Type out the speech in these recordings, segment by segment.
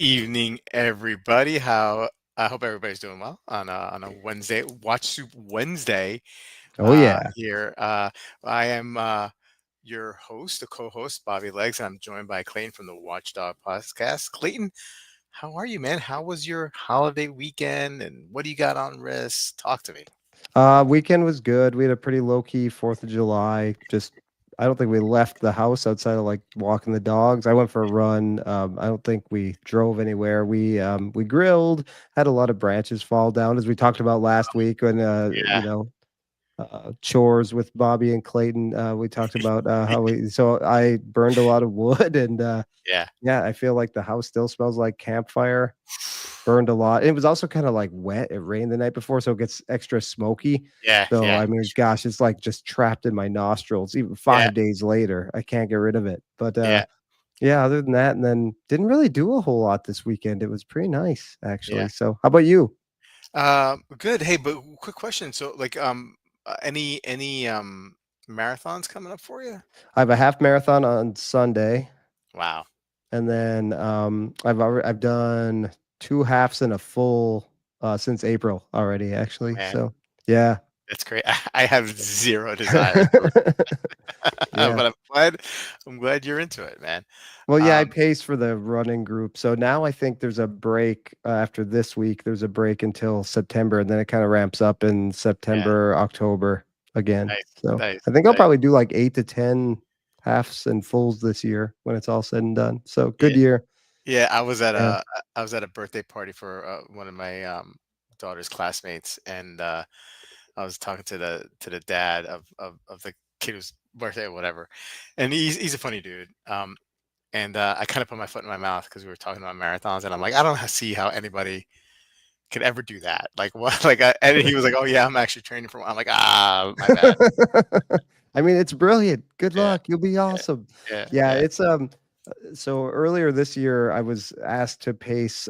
Evening, everybody. I hope everybody's doing well on a Wednesday, Watch Soup Wednesday. Oh yeah. Here, I am your host, the co-host, Bobby Legs, and I'm joined by Clayton from the Watchdog Podcast. Clayton, how are you, man? How was your holiday weekend, and what do you got on wrist? Talk to me. Weekend was good. We had a pretty low key 4th of July. Just I don't think we left the house outside of like walking the dogs. I went for a run. I don't think we drove anywhere. We grilled, had a lot of branches fall down as we talked about last week when Yeah, chores with Bobby and Clayton. We talked about so I burned a lot of wood and yeah, yeah, I feel like the house still smells like campfire. Burned a lot. It was also kinda, like, wet. It rained the night before, so it gets extra smoky. yeah, So, yeah, I mean, gosh, it's, like, just trapped in my nostrils even yeah, 5 days later. I can't get rid of it. But, yeah, yeah, other than that and then didn't really do a whole lot this weekend. It was pretty nice, actually. yeah. So, how about you? Good. Hey, but quick question. So, like, any marathons coming up for you? I have a half marathon on Sunday, Wow, and then, I've done 2 halves and a full, since April already, actually. man. So, yeah. That's great. I have zero desire to Yeah. but I'm glad you're into it, man. Well, yeah, I Um, pace for the running group. So now I think there's a break after this week. There's a break until September, and then it kind of ramps up in yeah, September, October again. nice, So nice, I think I'll nice. probably do like 8 to 10 halves and fulls this year when it's all said and done. So Yeah, good year. yeah. Yeah. I was at a birthday party for one of my daughter's classmates, and I was talking to the dad of the kid whose birthday or whatever, and he's a funny dude. And I kind of put my foot in my mouth because we were talking about marathons, and I'm like, I don't see how anybody could ever do that. Like what? And he was like, "Oh yeah, I'm actually training for one." I'm like, "Ah, my bad." I mean, it's brilliant. Good Yeah, luck. You'll be yeah, awesome. yeah, Yeah, yeah, it's so earlier this year I was asked to pace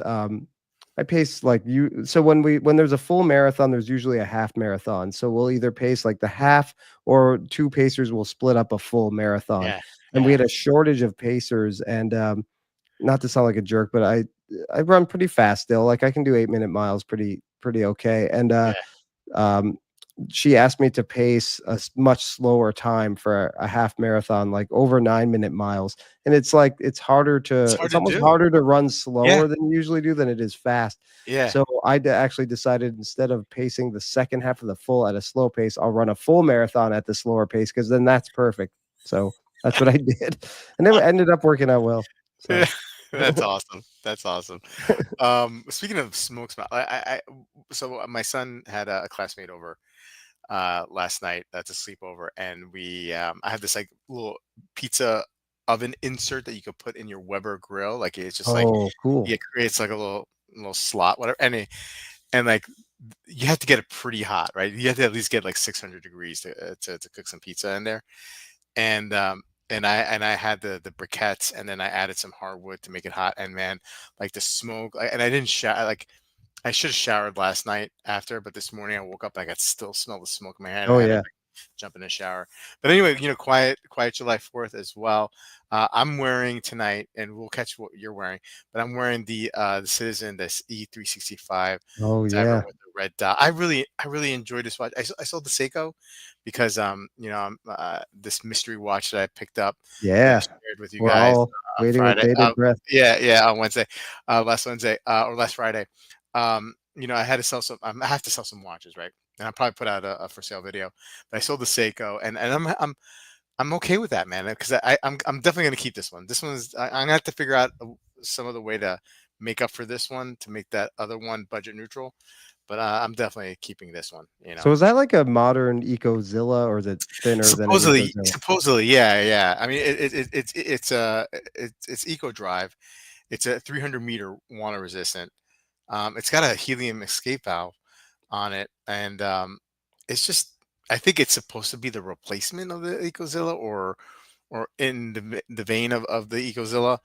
I pace like you so when there's a full marathon there's usually a half marathon. So we'll either pace like the half or two pacers will split up a full marathon. yeah, And we yeah, had a shortage of pacers and not to sound like a jerk, but I run pretty fast still. Like I can do 8-minute miles pretty okay. And yeah. um she asked me to pace a much slower time for a half marathon, like over 9-minute miles. And it's like It's hard it's to almost do. harder to run Yeah, slower than you usually do than it is fast. yeah. So actually decided instead of pacing the second half of the full at a slow pace, I'll run a full marathon at the slower pace because then that's perfect. So that's what I did. And it ended up working out well. Yeah. So That's awesome. That's awesome. Speaking of smoke smell, so my son had a classmate over last night to sleep over, and I have this like little pizza oven insert that you could put in your Weber grill. Like it's just like oh, cool. it creates like a little slot, whatever, and like you have to get it pretty hot, right? You have to at least get like 600 degrees to cook some pizza in there, and I had the briquettes, and then I added some hardwood to make it hot, and man, like the smoke, and I didn't shower. Like I should have showered last night after, but this morning I woke up and I could still smell the smoke in my head, and Oh I had to yeah. like, jump in the shower. But anyway, quiet July 4th as well. I'm wearing tonight, and we'll catch what you're wearing, but I'm wearing the Citizen, this E365 Oh diver yeah. with the red dot. I really enjoyed this watch. I saw the Seiko because this mystery watch that I picked up that I Yeah. shared with you We're guys all on waiting with Friday. bated breath. Yeah, yeah, on Wednesday, last Wednesday or last Friday. I had to sell some. I have to sell some watches, right? And I'll probably put out a for sale video. But I sold the Seiko, and I'm okay with that, man. Because I'm definitely gonna keep this one. I'm gonna have to figure out some of the way to make up for this one to make that other one budget neutral. But I'm definitely keeping this one. So is that like a modern Ecozilla or is it thinner than an Ecozilla? Supposedly, yeah, yeah. I mean, it's Eco Drive. It's a 300-meter water resistant. It's got a helium escape valve on it, and it's just I think it's supposed to be the replacement of the Ecozilla, or in the vein of the Ecozilla.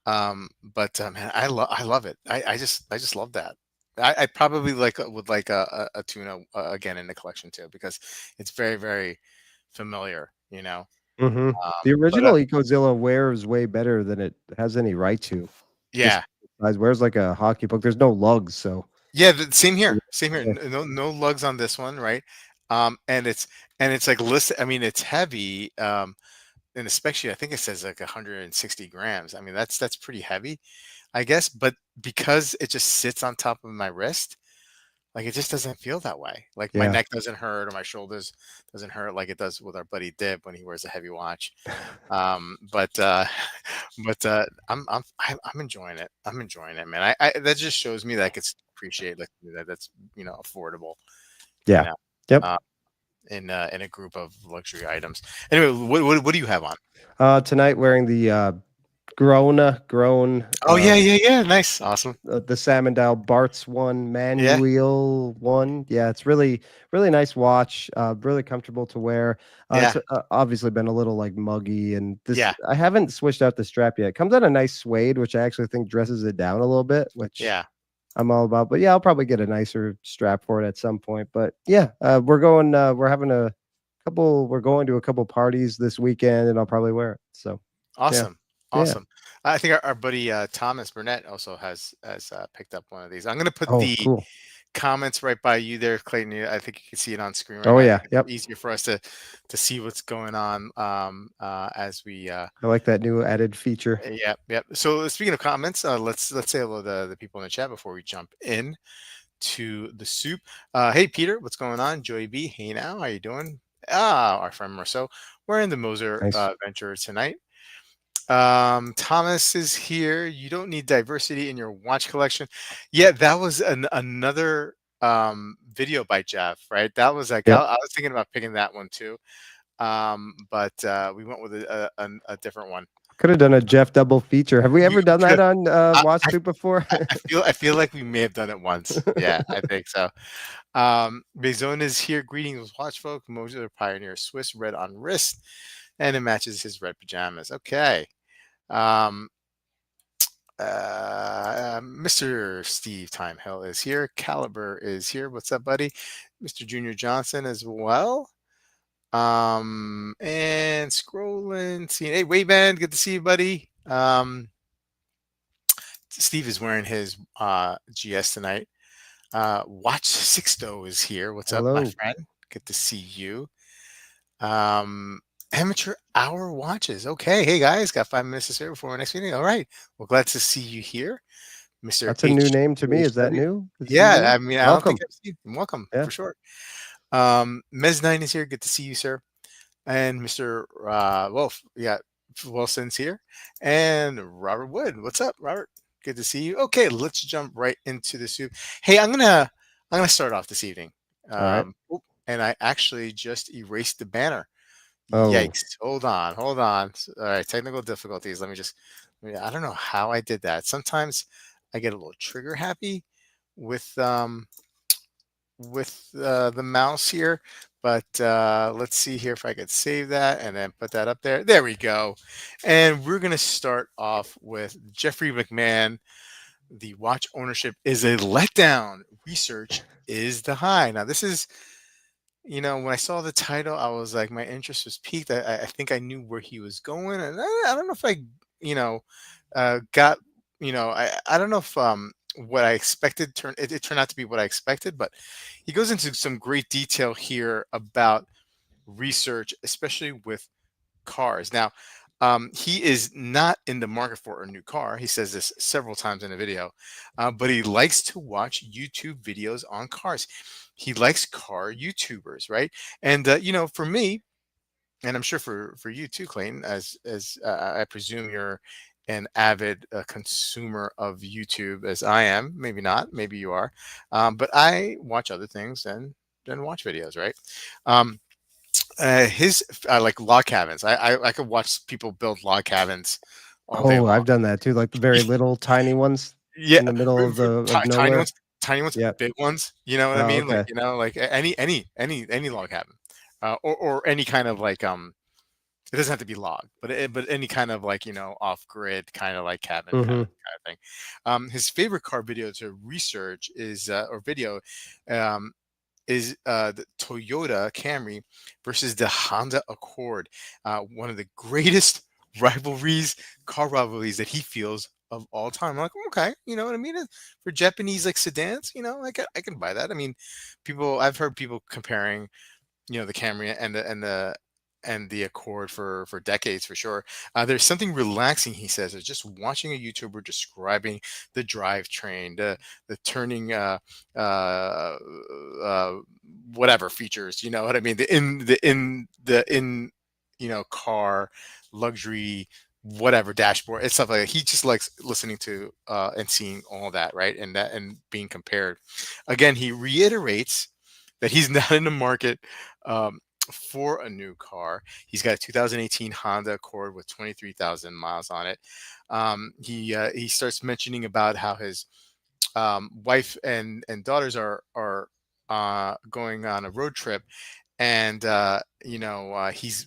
But man, I love it. I just love that. I probably would like a tuna again in the collection too because it's very very familiar. Mhm. Um, The but original Ecozilla wears way better than it has any right to. Just yeah, size. Where's like a hockey puck? There's no lugs, so Yeah, same here. Same here. yeah, No lugs on this one, right? And it's like list. I mean, it's heavy. And especially I think it says like 160 grams. I mean, that's pretty heavy, I guess. But because it just sits on top of my wrist, like it just doesn't feel that way. Like my yeah, neck doesn't hurt or my shoulders doesn't hurt like it does with our buddy Dib when he wears a heavy watch. But I'm enjoying it. I'm enjoying it, man. I that just shows me that I could appreciate like that's affordable. You yeah, know, yep. uh, in a group of luxury items. Anyway, what do you have on? Tonight wearing the grown Oh yeah, yeah, yeah. Nice, awesome. the Samandal Bart's one, Yeah, Manuel one. Yeah, it's really nice watch. Really comfortable to wear. It's yeah, obviously been a little like muggy, and this yeah, I haven't switched out the strap yet. It comes out a nice suede, which I actually think dresses it down a little bit, which yeah. I'm all about. But yeah, I'll probably get a nicer strap for it at some point. But yeah, we're having a couple. We're going to a couple parties this weekend, and I'll probably wear it. So yeah, Awesome, yeah. awesome. I think our buddy Thomas Burnett also has picked up one of these. I'm gonna put Oh, the cool. comments right by you there, Clayton. I think you can see it on screen right Oh now. I yeah, think it's yep. easier for us to see what's going on as we I like that new added feature. yeah, yeah. So speaking of comments, let's say hello to the people in the chat before we jump in to the soup. Hey Peter, what's going on? Joey B, hey now, how you doing? Our friend Marceau, we're in the Moser Nice. venture tonight. Thomas is here. You don't need diversity in your watch collection. Yeah, that was another video by Jeff, right? That was like Yep. I was thinking about picking that one too. But we went with a different one. Could have done a Jeff double feature. Have we We ever done could that have. on I, Watch I Soup before? I feel like we may have done it once. Yeah, I think so. Bezon is here. Greetings, watch folk. Moser Pioneer Swiss red on wrist, and it matches his red pajamas. Okay. Um, Mr. Steve Timehill is here. Caliber is here. What's up, buddy? Mr. Junior Johnson as well. And scrolling, seeing, hey, Wayman, good to see you, buddy. Steve is wearing his GS tonight. Watch Sixto is here. What's up, my Hello. friend? Good to see you. Um, Amateur hour watches. Okay, hey guys, got 5 minutes to spare before our next meeting. All right, well, glad to see you here, Mr. That's a new name to me. Is that HWHW. new? It's his Yeah, name? I mean, I don't think Welcome. I've seen you. Welcome Yeah. for sure. Mez9 is here. Good to see you, sir. And Mr. Wolf, yeah, Wilson's here. And Robert Wood. What's up, Robert? Good to see you. Okay, let's jump right into the soup. Hey, I'm gonna start off this evening. All right. And I actually just erased the banner. Oh, Yikes. Hold on, hold on. All right, technical difficulties. Let me just I don't know how I did that. Sometimes I get a little trigger happy with the mouse here, but let's see here if I could save that and then put that up there. There we go. And we're going to start off with Jeffrey McMahon. The watch ownership is a letdown. Research is the high. Now, this is, when I saw the title, I was like, my interest was piqued. I think I knew where he was going. And I don't know if I, got, I don't know if what I expected it turned out to be what I expected, but he goes into some great detail here about research, especially with cars. Now, he is not in the market for a new car. He says this several times in the video, but he likes to watch YouTube videos on cars. He likes car YouTubers, right? And for me, and I'm sure for you too, Clayton, as I presume you're an avid consumer of YouTube as I am. Maybe not, maybe you are, but I watch other things than watch videos, right? Um, his like log cabins. I could watch people build log cabins all day oh, long. I've done that too. Like the very little tiny ones Yeah, in the middle of the of tiny nowhere. ones, tiny ones, Yep. big ones. You know what I Oh, mean? Like okay. any log cabin, or any kind of like it doesn't have to be log, but any kind of like off grid kind of like cabin Mm-hmm. kind of thing. His favorite car video to research is or video um, is the Toyota Camry versus the Honda Accord, one of the greatest car rivalries that he feels of all time. I'm like, okay, you know what I mean? For Japanese like sedans, I can buy that. I mean, I've heard people comparing, the Camry and the Accord for decades for sure. There's something relaxing, he says, is just watching a YouTuber describing the drivetrain, the turning, uh, whatever features, you know what I mean, the in car luxury, whatever dashboard and stuff like that. He just likes listening to and seeing all that, right, and being compared. Again, he reiterates that he's not in the market um, for a new car. He's got a 2018 Honda Accord with 23,000 miles on it. He starts mentioning about how his wife and daughters are going on a road trip, and he's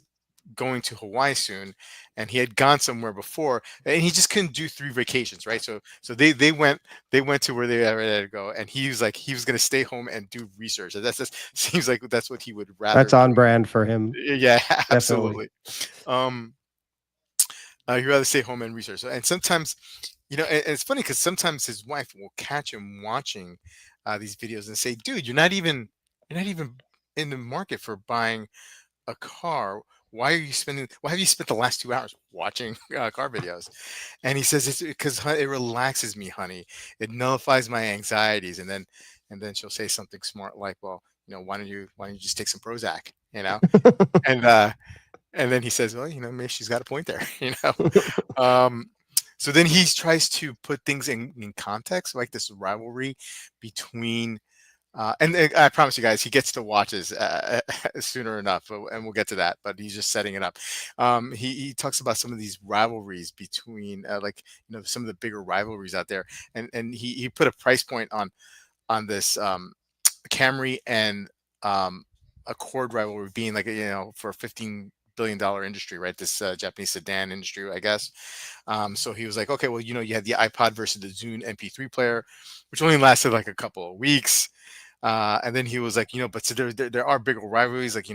going to Hawaii soon, and he had gone somewhere before, and he just couldn't do 3 vacations, right? So they went to where they were ready to go, and he was like he was going to stay home and do research. And that's just seems like that's what he would rather That's be on doing. brand for him, Yeah, definitely. absolutely. Um, he'd rather stay home and research. And sometimes, and it's funny because sometimes his wife will catch him watching these videos and say, "Dude, you're not even in the market for buying a car. Why have you spent the last 2 hours watching car videos?" And he says, "It's because it relaxes me, honey. It nullifies my anxieties." And then she'll say something smart like, "Well, why don't you just take some Prozac, and and then he says, "Well, maybe she's got a point there." um so then he tries to put things in context, like this rivalry between and I promise you guys, he gets to watch this sooner enough, and we'll get to that. But he's just setting it up. He talks about some of these rivalries between, like some of the bigger rivalries out there, and he put a price point on this Camry and Accord rivalry being like for a $15 billion industry, right? This Japanese sedan industry, I guess. So he was like, okay, well, you had the iPod versus the Zune MP3 player, which only lasted like a couple of weeks. And then he was like, but so there are bigger rivalries, like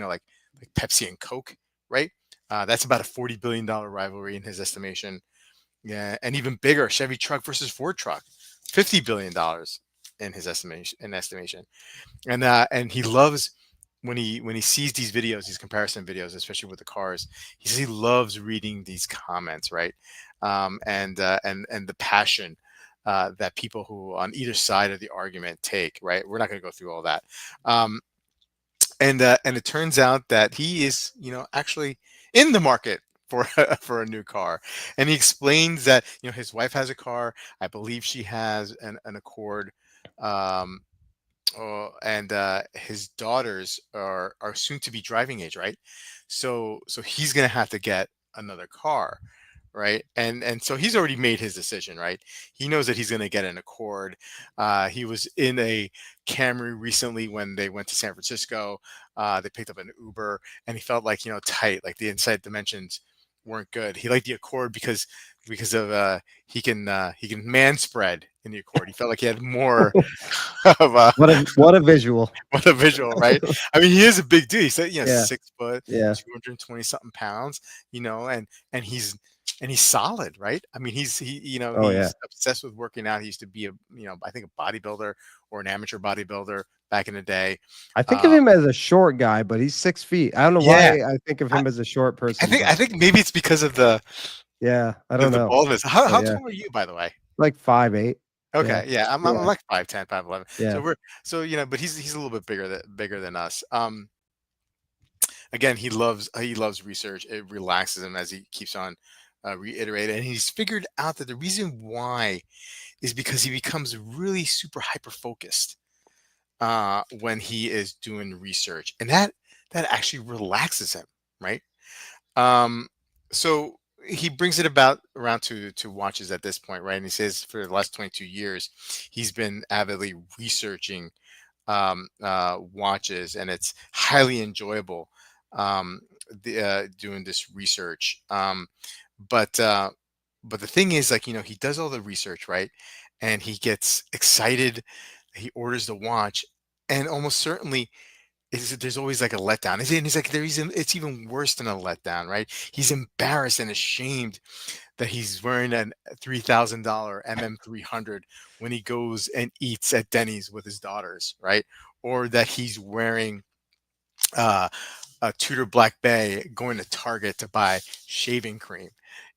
Pepsi and Coke, right? That's about a $40 billion rivalry in his estimation. Yeah, and even bigger, Chevy truck versus Ford truck, $50 billion in his estimation. And he loves when he sees these videos, these comparison videos, especially with the cars. He says he loves reading these comments, right? And the passion that people who on either side of the argument take, right? We're not going to go through all that. Um, and it turns out that he is, actually in the market for for a new car. And he explains that his wife has a car. I believe she has an Accord. Um, and his daughters are soon to be driving age, right? So he's gonna have to get another car, right? And so he's already made his decision, right? He knows that he's gonna get an Accord. He was in a Camry recently when they went to San Francisco. They picked up an Uber, and he felt like tight, like the inside dimensions weren't good. He liked the Accord because of he can man spread in the Accord. He felt like he had more of a What a visual. what a visual, right? I mean, he is a big dude. He said, Yeah, 6 foot, yeah. 220 something pounds, and he's solid, right? I mean, Oh, yeah. he's obsessed with working out. He used to be I think a bodybuilder or an amateur bodybuilder back in the day. I think of Uh, him as a short guy, but he's 6 feet. I don't know yeah, why I think of I, him as a short I person, think I but think maybe it's because of the yeah, I the, don't the know. baldness. How But how yeah, tall are you, by the way? like 5'8". Yeah, Okay, yeah, I'm yeah, like 5'10", 5'11". So yeah. but he's a little bit bigger than us. Again, he loves research. It relaxes him as he keeps on reiterating, and he's figured out that the reason why is because he becomes really super hyper focused when he is doing research, and that actually relaxes him, right? Um, so he brings it about around to watches at this point, right? And he says for the last 22 years, he's been avidly researching watches, and it's highly enjoyable doing this research. But the thing is, like he does all the research, right? And he gets excited. He orders the watch, and almost certainly there's always like a letdown. He's like it's even worse than a letdown, right? He's embarrassed and ashamed that he's wearing an $3,000 MM300 when he goes and eats at Denny's with his daughters, right? Or that he's wearing uh, a Tudor Black Bay going to Target to buy shaving cream.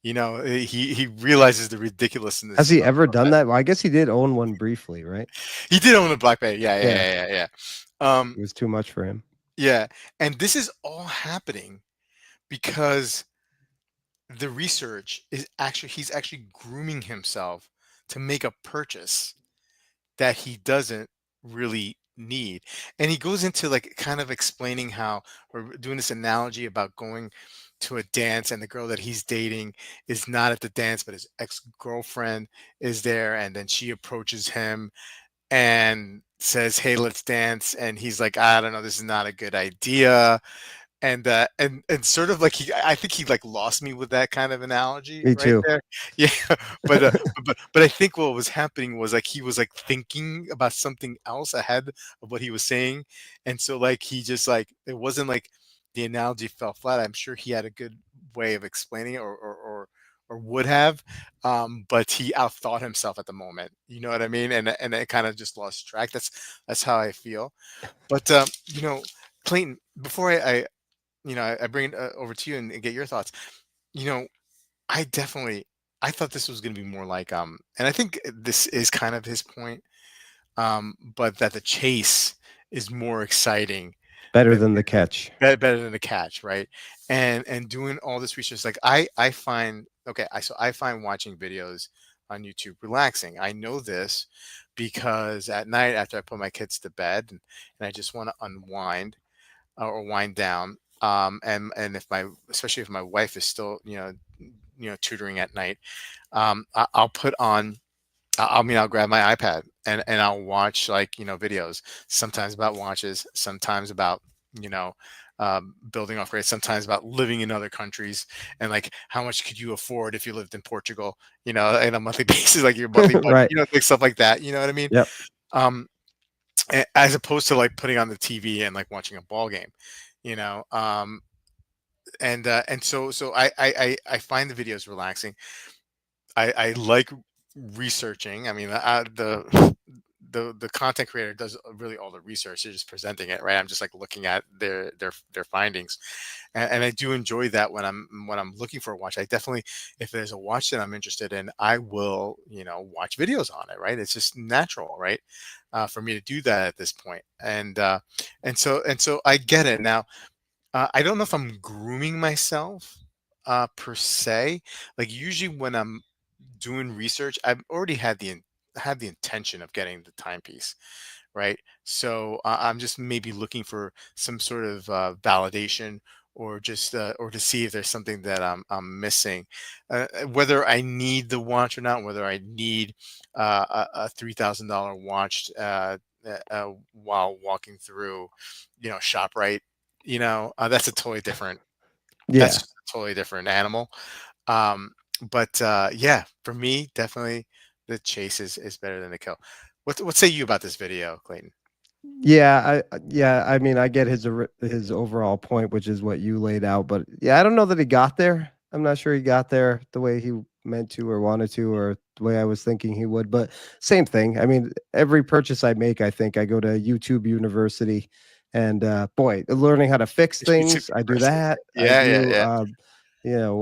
He realizes the Has ridiculousness he ever of done that. that? Well, I guess he did own one briefly, right? He did own a Black Bay. Yeah, yeah, Yeah, yeah, yeah, yeah. it was too much for him. Yeah. And this is all happening because the research is actually he's actually grooming himself to make a purchase that he doesn't really need. And he goes into like kind of explaining how, or doing this analogy about going to a dance and the girl that he's dating is not at the dance, but his ex-girlfriend is there. And then she approaches him and says, "Hey, let's dance." And he's like, "I don't know, this is not a good idea." And sort of like I think he like lost me with that kind of analogy Me right too. there. Yeah, but uh, but I think what was happening was like he was like thinking about something else ahead of what he was saying, and so like he just like it wasn't like the analogy fell flat. I'm sure he had a good way of explaining it, or would have, but he outthought himself at the moment. You know what I mean? And it kind of just lost track. That's how I feel. But Clayton, before I bring it over to you and get your thoughts. You know, I definitely I thought this was going to be more like and I think this is kind of his point, but that the chase is more exciting Better than than the catch. better than the catch, right? And doing all this research, like I find okay, I find watching videos on YouTube relaxing. I know this because at night after I put my kids to bed and I just want to unwind or wind down. And if especially if my wife is still, tutoring at night, I'll put on, I'll grab my iPad and I'll watch like, videos, sometimes about watches, sometimes about, you know, building off grade, sometimes about living in other countries and like how much could you afford if you lived in Portugal, in a monthly basis, like your monthly budget, Right. like stuff like that. You know what I mean? Yep. Um, as opposed to like putting on the TV and like watching a ball game, you know. And so I find the videos relaxing. I like researching. I mean, the content creator does really all the research. They're just presenting it, right? I'm just like looking at their findings, and I do enjoy that when I'm looking for a watch. I definitely, if there's a watch that I'm interested in, I will watch videos on it, right? It's just natural, right, for me to do that at this point, and so I get it now. I don't know if I'm grooming myself per se. Like usually when I'm doing research, I've already had the intention of getting the timepiece, right? So I'm just maybe looking for some sort of validation or just or to see if there's something that I'm missing, whether I need the watch or not, whether I need a $3,000 watch while walking through, ShopRite. That's a totally different. That's Yeah. just a totally different animal. Um, but yeah, for me, definitely the chase is better than the kill. What say you about this video, Clayton? Yeah, I mean, I get his overall point, which is what you laid out, but yeah, I don't know that he got there. I'm not sure he got there the way he meant to or wanted to or the way I was thinking he would, but same thing. I mean, every purchase I make, I think I go to YouTube University and boy, learning how to fix YouTube things, I do University. that. I Yeah, yeah, do yeah.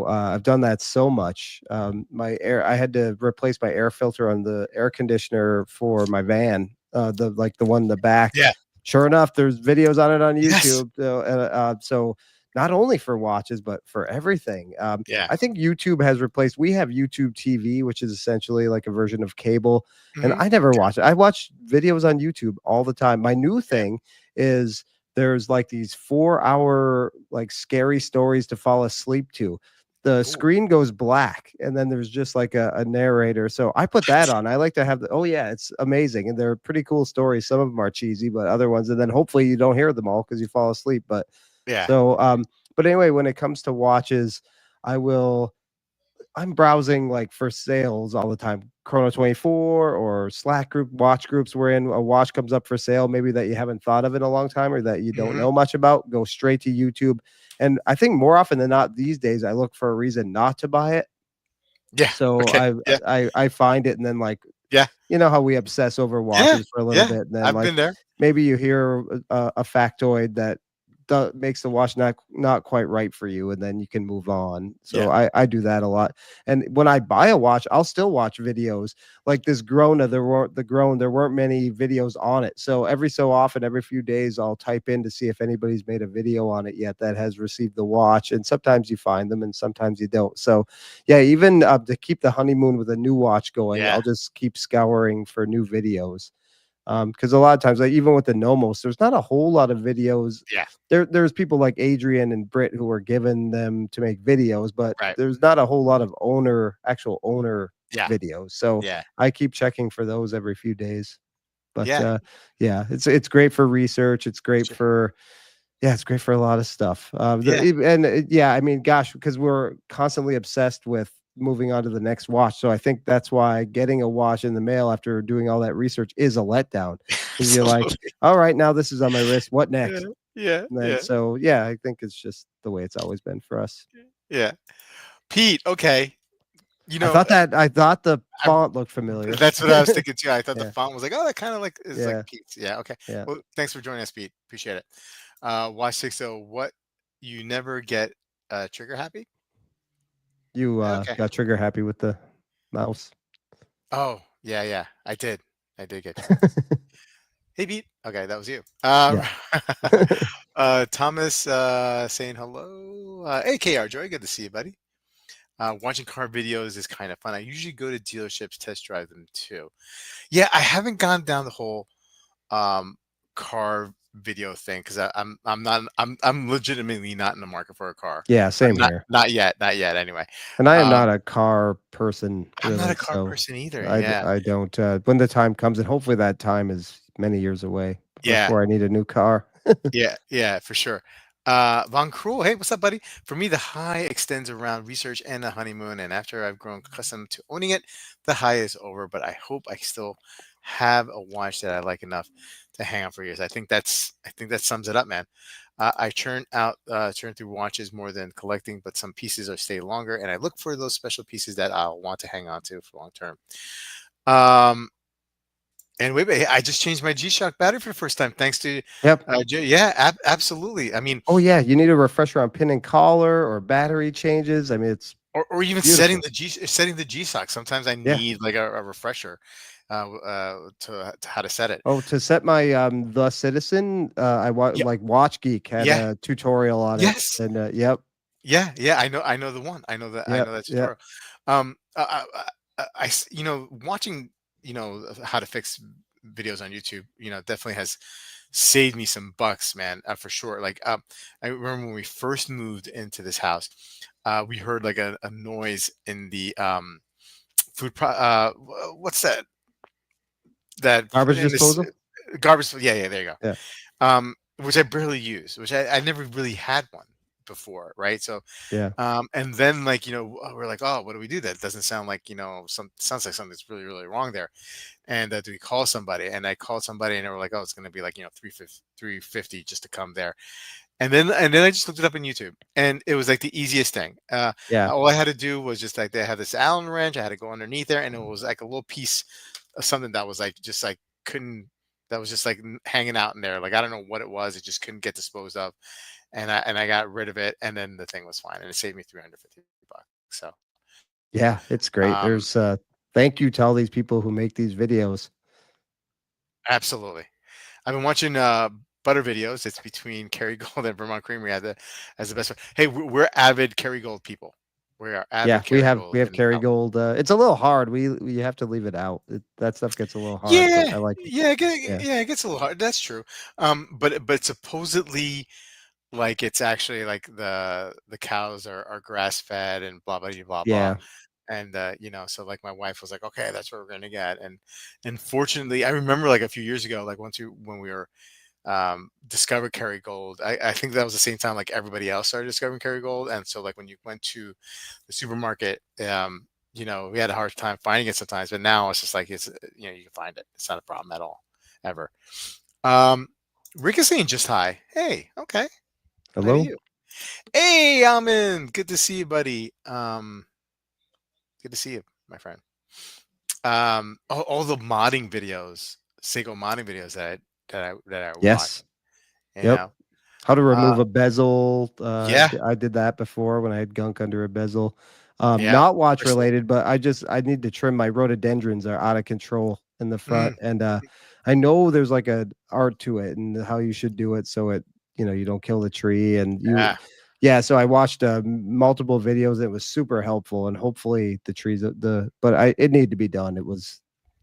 I've done that so much. I had to replace my air filter on the air conditioner for my van, the one in the back. Yeah. Sure enough, there's videos on it on Yes. YouTube. So not only for watches, but for everything. Yeah. I think YouTube has replaced. We have YouTube TV, which is essentially like a version of cable, and Hmm. I never watch it. I watch videos on YouTube all the time. My new Yeah. thing is there's like these 4 hour like scary stories to fall asleep to. The Ooh. screen goes black and then there's just like a narrator. So I put that on. I like to have oh yeah, it's amazing. And they're pretty cool stories. Some of them are cheesy, but other ones, and then hopefully you don't hear them all because you fall asleep. But Yeah. so but anyway, when it comes to watches, I will I'm browsing like for sales all the time. Chrono 24 or Slack group, watch groups we're in, a watch comes up for sale, maybe that you haven't thought of in a long time or that you don't Hmm. know much about, go straight to YouTube. And I think more often than not these days, I look for a reason not to buy it. Yeah. So Okay. Yeah. I find it and then like Yeah. you know how we obsess over Yeah. watches for a little Yeah. bit, and then, I've like, been there. maybe you hear a factoid that makes the watch not quite right for you, and then you can move on. Yeah. So I do that a lot. And when I buy a watch, I'll still watch videos. Like this Grona, there weren't many videos on it. So every so often, every few days, I'll type in to see if anybody's made a video on it yet that has received the watch. And sometimes you find them, and sometimes you don't. So yeah, even to keep the honeymoon with a new watch going, Yeah. I'll just keep scouring for new videos. Because a lot of times, like even with the Nomos, there's not a whole lot of videos. Yeah. There's people like Adrian and Britt who are given them to make videos, but Right. there's not a whole lot of actual owner Yeah. videos. So Yeah. I keep checking for those every few days. But Yeah. yeah, it's great for research. It's great Sure. for yeah, it's great for a lot of stuff. Yeah. Yeah, I mean, gosh, because we're constantly obsessed with moving on to the next watch. So I think that's why getting a watch in the mail after doing all that research is a letdown because you're like, Absolutely. all right, now this is on my wrist. What Yeah. next? Yeah. And then Yeah. so yeah, I think it's just the way it's always been for us. Yeah. Pete. Okay. You know, I thought the I font looked familiar. that's what I was thinking too. I thought the Yeah, font was like, oh, that kind of like is like yeah, Pete's. Yeah. Okay. yeah. Well, thanks for joining us, Pete. Appreciate it. Y60. What you never get trigger happy? You Okay. got trigger happy with the mouse. Oh, yeah, yeah. I did. I did get trigger. Hey, Pete. Okay, that was you. Yeah. Thomas saying hello. Hey, KR Joy. Good to see you, buddy. Watching car videos is kind of fun. I usually go to dealerships, test drive them too. Yeah, I haven't gone down the whole um, car video thing because I'm not I'm legitimately not in the market for a car. Yeah, same Not here. not yet. Anyway, And I am um, not a car person I'm not a really, car so person either. Yeah, I don't, when the time comes, and hopefully that time is many years away yeah. before I need a new car. Yeah, yeah, for sure. Von Cruel, hey, what's up, buddy? For me, the high extends around research and the honeymoon, and after I've grown accustomed to owning it, the high is over. But I hope I still have a watch that I like enough to hang on for years. I think that sums it up, man. I churn through watches more than collecting, but some pieces are stay longer, and I look for those special pieces that I'll want to hang on to for long term. Um, and wait, I just changed my G-Shock battery for the first time thanks to Yep. Yeah, absolutely. I mean, Oh, yeah, you need a refresher on pin and collar or battery changes. I mean, it's or even beautiful. setting the G-Shock. Sometimes I Yeah. need like a refresher to how to set it. Oh, to set my, The Citizen, Yeah, like, Watch Geek had yeah, a tutorial on it, yes, and, yep, yeah, yeah. I know the one. I yep, know that yep. tutorial. You know, watching how to fix videos on YouTube, definitely has saved me some bucks, man, for sure. Like, I remember when we first moved into this house, we heard like a noise in the what's that Garbage in this disposal? garbage? Yeah, yeah, there you go. Yeah, Which I barely use, which I never really had one before, right? So, yeah. and then like we're like, oh, what do we do? That doesn't sound like some sounds like something's really really wrong there. And do we call somebody? And I called somebody, and they were like, oh, it's going to be like 350 just to come there. And then I just looked it up on YouTube, and it was like the easiest thing. Yeah. All I had to do was just like they had this Allen wrench. I had to go underneath there, and it was like a little piece of something that was like just like couldn't that was just like hanging out in there. Like I don't know what it was. It just couldn't get disposed of, and I got rid of it, and then the thing was fine, and it saved me $350. So Yeah, it's great. um, There's thank you to all these people who make these videos. absolutely. I've been watching butter videos. It's between Kerrygold and Vermont Creamery as the best one. Hey, we're avid Kerrygold people. We are Yeah, avid we Kerrygold have in the house. Kerrygold. It's a little hard. We have to leave it out. That stuff gets a little hard, but Yeah, I like it. yeah, Yeah. yeah, it gets a little hard. That's true. But supposedly like it's actually like the cows are grass fed and blah blah blah blah. Yeah. And so like my wife was like, okay, that's what we're gonna get. And fortunately, I remember like a few years ago, like when we were discovered Kerrygold. I think that was the same time like everybody else started discovering Kerrygold, and so like when you went to the supermarket, we had a hard time finding it sometimes, but now it's just like you can find it. It's not a problem at all, ever. Um, Rick is saying just hi. Hey, okay, hi to Hello? you. Hey, Almin, good to see you, buddy. Good to see you, my friend. All the modding videos, Seiko modding videos that I watch, Yes. you Yep. know. How to Uh, remove a bezel. yeah, I did that before when I had gunk under a bezel. yeah, Not watch personally. related, but I need to trim my rhododendrons are out of control in the front. Mm, And I know there's like a art to it and how you should do it so you don't kill the tree and yeah. yeah, so I watched multiple videos. It was super helpful and hopefully the trees but it needed to be done. It was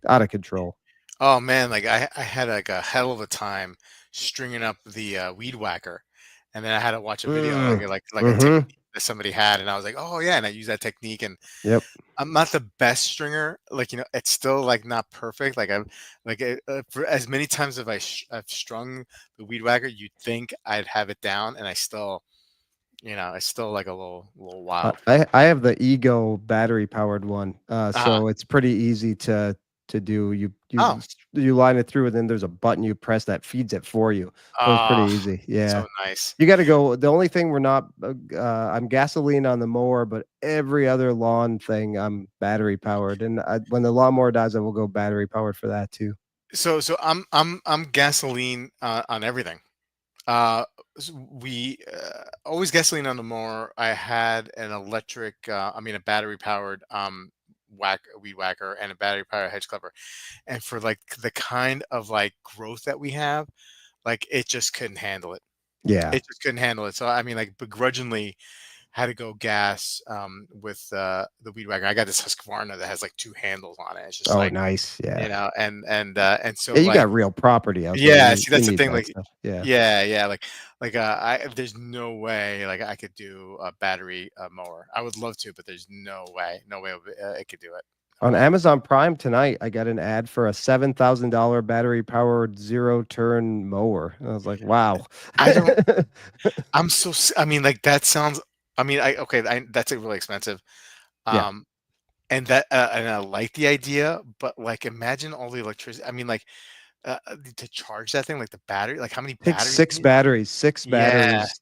out of control. Oh man, like I had like a hell of a time stringing up the weed whacker, and then I had to watch a video Mm. like a Mm-hmm. technique that somebody had, and I was like, oh yeah, and I used that technique, and Yep. I'm not the best stringer. Like, it's still like not perfect. Like for as many times as I've strung the weed whacker, you'd think I'd have it down, and I still, it's still like a little wild. I have the Ego battery powered one, Uh-huh. so it's pretty easy to do. Oh, You line it through, and then there's a button you press that feeds it for you. So it's pretty uh, easy. Yeah, so nice. you got to go. The only thing we're not, I'm gasoline on the mower, but every other lawn thing I'm battery powered. And when the lawnmower dies, I will go battery powered for that too. So I'm gasoline on everything. Uh, we always gasoline on the mower. I had an a battery powered weed whacker and a battery powered hedge clipper, and for like the kind of like growth that we have, like it just couldn't handle it. Yeah. It just couldn't handle it. So I mean, like begrudgingly had to go gas with the weed whacker. I got this Husqvarna that has like two handles on it. It's just Oh, like nice. Yeah. and so Yeah, you like got real property out there. yeah, see, You that's the need thing, that like stuff. Yeah. yeah, yeah, I there's no way, like, I could do a battery, mower. I would love to, but there's no way it could do it. No On way. Amazon Prime tonight, I got an ad for a $7,000 battery powered zero turn mower. And I was like, wow. I don't I'm so s I mean, like, that sounds I mean, I okay, that's, like, really expensive, Yeah. um, and I like the idea, but, like, imagine all the electricity I mean, like, to charge that thing, like, the battery, like, how many Takes batteries you need? six Yeah, batteries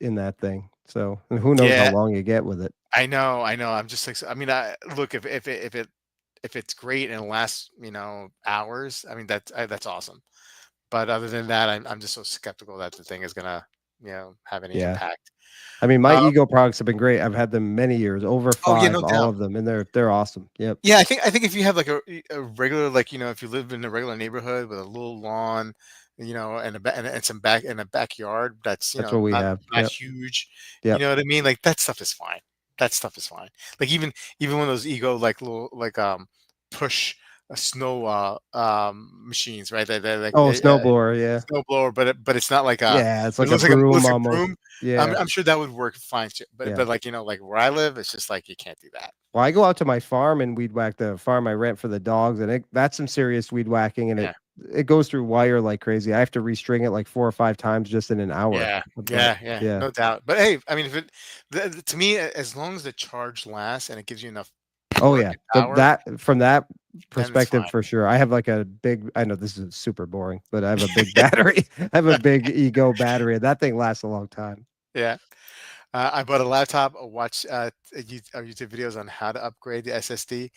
in that thing. So, and who knows how yeah. long you get with it. I know. I'm just like, I mean, look if it's great and it lasts, hours. I mean, that's awesome. But other than that, I'm just so skeptical that the thing is gonna, have any Yeah. impact. I mean, my Uh, Ego products have been great. I've had them many years, over oh yeah, 5, no all doubt. of them, and they're awesome. Yep. Yeah, I think if you have like a regular like if you live in a regular neighborhood with a little lawn, and some back in a backyard that's That's what we have. not Yep. huge, you Yep. know what I mean? Like that stuff is fine. That stuff is fine. Like even when those ego like little like push snow machines, right? Oh, snowblower, yeah. Snow blower, but it's not like Yeah, it's it like a broom looks like a almost. broom. Yeah. I'm sure that would work fine too. But Yeah. like like where I live, it's just like you can't do that. Well, I go out to my farm and weed whack the farm I rent for the dogs, and that's some serious weed whacking, and Yeah. it goes through wire like crazy. I have to restring it like 4 or 5 times just in an hour. Yeah, But yeah, yeah. no doubt. But hey, I mean, if it to me, as long as the charge lasts and it gives you enough Oh torque yeah. and power, That from that then it's perspective fine. for sure. I have like a big, I know this is super boring, but I have a big battery. I have a big Ego battery, and that thing lasts a long time. Yeah. I bought a laptop, watch YouTube videos on how to upgrade the SSD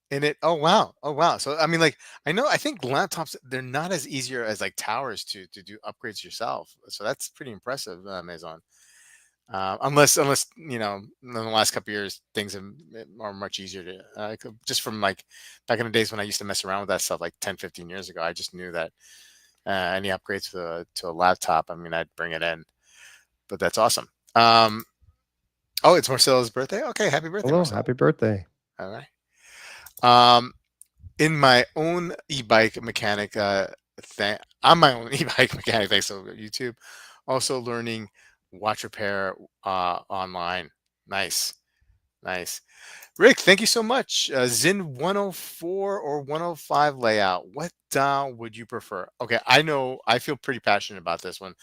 in it. Oh wow, oh wow. So I mean, like I think laptops they're not as easier as like towers to do upgrades yourself. So that's pretty impressive, Amazon. Unless in the last couple of years things are much easier to just from like back in the days when I used to mess around with that stuff like 10, 15 years ago. I just knew that any upgrades to a laptop, I mean, I'd bring it in. But that's awesome. Oh, it's Marcelo's birthday. Okay, happy birthday, Hello, Marcelo. happy birthday. All right. Um, in my own e-bike mechanic thing, I'm my own e-bike mechanic thanks to YouTube. Also learning watch repair online. Nice. Nice. Rick, thank you so much. Zin 104 or 105 layout. What dial would you prefer? Okay, I know I feel pretty passionate about this one.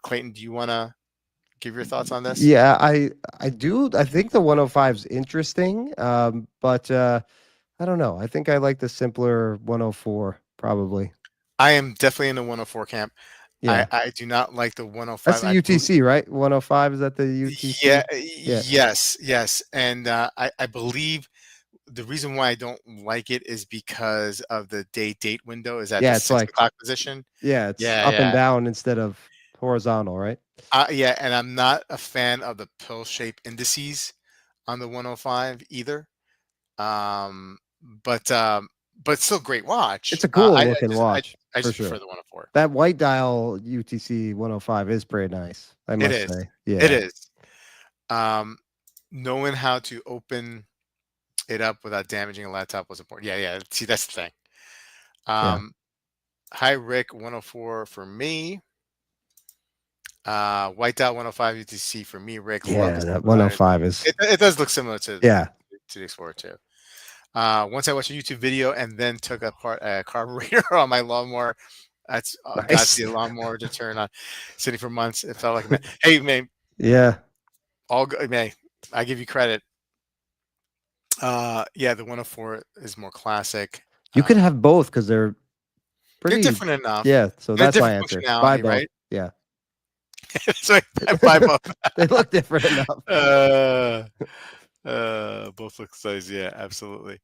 Clayton, do you want to give your thoughts on this? Yeah, I do. I think the 105 is interesting, but I don't know. I think I like the simpler 104 probably. I am definitely in the 104 camp. I, Yeah, I do not like the that's 105. the I believe, UTC, right? 105 is that the yeah, UTC? Yeah, yes, yes. And I believe the reason why I don't like it is because of the date window is at the yeah. It's 6 o'clock position. yeah, it's Yeah, up and yeah. down instead of horizontal, right? Yeah, and I'm not a fan of the pill shape indices on the 105 either. Um, but um, but still great watch. It's a cool I looking just watch I for just prefer sure. the 104. That white dial UTC 105 is pretty nice, I It must is. say. It Yeah, is. Um, knowing how to open it up without damaging a laptop was important. Yeah, yeah. See, that's the thing. yeah, Um, Hi Rick, 104 for me. White dot 105 UTC for me, Rick. Love the yeah. That similarities. 105 is It does look similar yeah, to the Explorer too. Once I watched a YouTube video and then took apart a carburetor on my lawnmower, that's got nice. the lawnmower to turn on. Sitting for months, it felt like a man. Hey man, Yeah, all good, man. I give you credit. Yeah, the 104 is more classic. you could Um, have both because they're they're pretty. different enough. Yeah, so They're that's my different answer. Buy functionality, both. right? Yeah, So I buy both. they look different enough. Uh, both look size. Yeah, absolutely.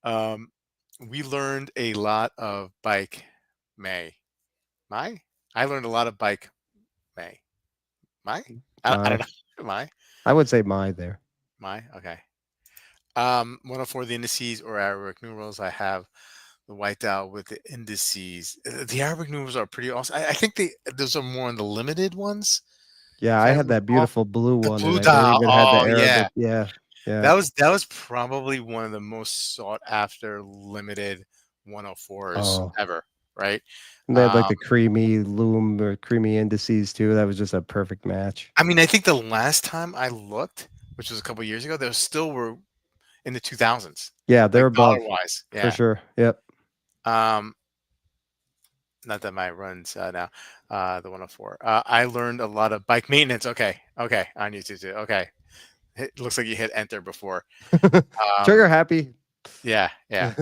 Um, we learned a lot of bike May. My? I learned a lot of bike May. My? I don't My, know. My? I would say my there. My? Okay. 104 the indices or Arabic numerals. I have the white dial with the indices. The Arabic numerals are pretty awesome. I think those are more on the limited ones, Yeah, if I I had that recall. beautiful blue The one, and blue they dial. even had the Oh yeah. Arabic. Yeah, yeah, That was probably one of the most sought after limited 104s oh, ever, right? and they had like Um, the creamy loom or creamy indices too. That was just a perfect match. I mean, I think the last time I looked, which was a couple years ago, those still were in the 2000s, Yeah, they're like dollar above wise. for Yeah. sure. Yep. Um, Not that my runs now, the 104. I learned a lot of bike maintenance. Okay. Okay. On YouTube too. Okay. It looks like you hit enter before. Trigger Um, happy. yeah. Yeah.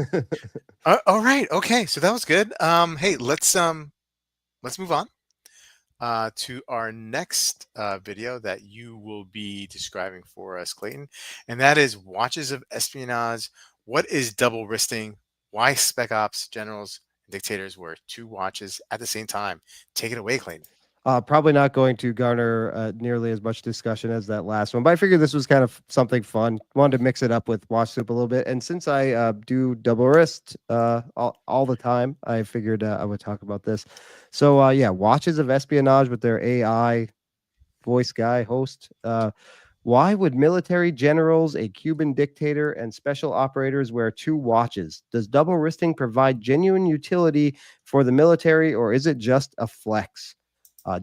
All right. Okay. So that was good. Hey, let's move on to our next video that you will be describing for us, Clayton, and that is watches of espionage. What is double wristing? Why spec ops generals and dictators wear two watches at the same time? Take it away, Clayton. Probably not going to garner nearly as much discussion as that last one, but I figured this was kind of something fun. Wanted to mix it up with Watch Soup a little bit, and since I do double wrist all the time, I figured I would talk about this. So yeah, watches of espionage with their AI voice guy host. Why would military generals, a Cuban dictator, and special operators wear two watches? Does double wristing provide genuine utility for the military, or is it just a flex?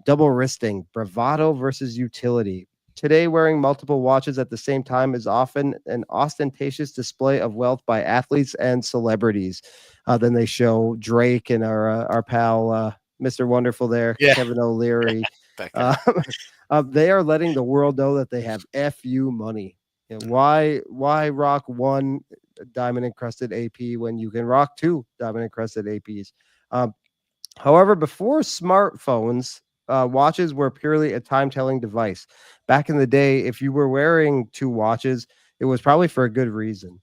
Double wristing, bravado versus utility. Today, wearing multiple watches at the same time is often an ostentatious display of wealth by athletes and celebrities. Then they show Drake and our pal Mr. Wonderful there, Yeah, Kevin O'Leary. that guy. Uh, they are letting the world know that they have FU money. You know, Mhm. why rock one diamond encrusted AP when you can rock two diamond encrusted APs? Um, However, before smartphones, watches were purely a time telling device. Back in the day, if you were wearing two watches, it was probably for a good reason.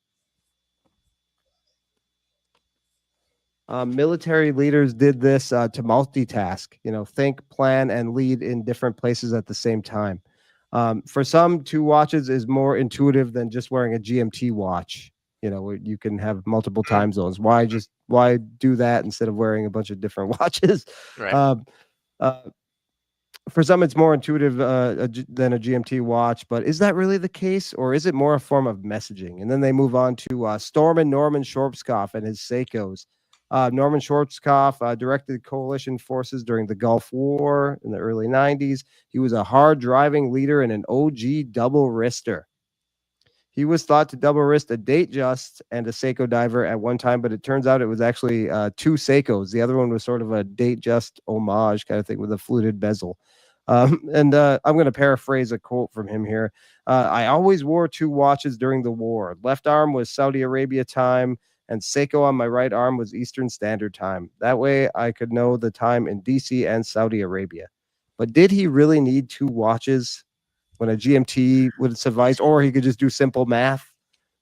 Military leaders did this to multitask, you know, think, plan, and lead in different places at the same time. For some, two watches is more intuitive than just wearing a GMT watch. You know, where you can have multiple Mhm. time zones. Why do that instead of wearing a bunch of different watches? Right. Um, uh, for some, it's more intuitive than a GMT watch, but is that really the case, or is it more a form of messaging? And then they move on to Stormin Norman Schwarzkopf and his Seikos. Norman Schwarzkopf directed coalition forces during the Gulf War in the early 90s. He was a hard driving leader and an OG double wrister. He was thought to double wrist a Datejust and a Seiko diver at one time, but it turns out it was actually two Seikos. The other one was sort of a Datejust homage kind of thing with a fluted bezel. And I'm going to paraphrase a quote from him here. I always wore two watches during the war. Left arm was Saudi Arabia time, and Seiko on my right arm was Eastern Standard Time. That way I could know the time in DC and Saudi Arabia. But did he really need two watches when a GMT would suffice, or he could just do simple math?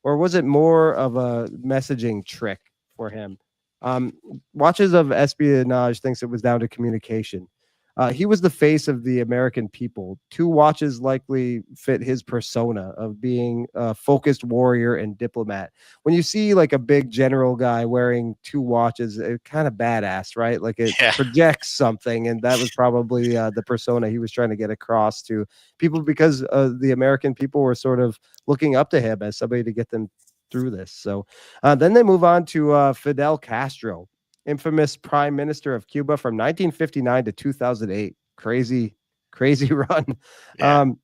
Or was it more of a messaging trick for him? Um, Watches of Espionage thinks it was down to communication. He was the face of the American people. Two watches likely fit his persona of being a focused warrior and diplomat. When you see like a big general guy wearing two watches, it kind of badass, right? Like it Yeah. projects something, and that was probably the persona he was trying to get across to people because the American people were sort of looking up to him as somebody to get them through this. So then they move on to Fidel Castro, infamous prime minister of Cuba from 1959 to 2008. Crazy, crazy run. Yeah. Um,